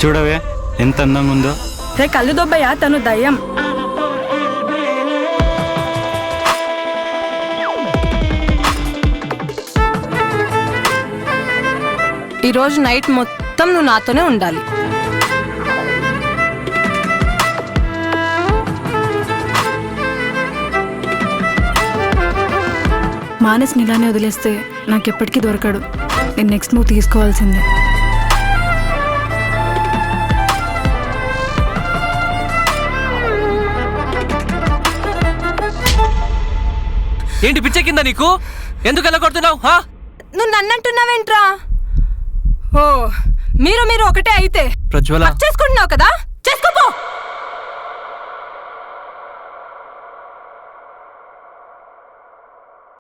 చూడవే ఎంత అందంగా ఉందో. రే కళ్ళు దొబ్బయ్యా, తను దయ్యం. ఈరోజు నైట్ మొత్తం నువ్వు నాతోనే ఉండాలి. మానస్ని ఇలానే వదిలేస్తే నాకెప్పటికీ దొరకడు. నేను నెక్స్ట్ నువ్వు తీసుకోవాల్సిందే. ఏంటి పిచ్చ కింద నీకు? ఎందుకు ఎలా కొడుతున్నావు? నువ్వు నన్నంటున్నావేంట్రా? ఓ మీరు ఒకటే అయితే ప్రజ్వల చేసుకుంటున్నావు కదా, చేసుకోపో.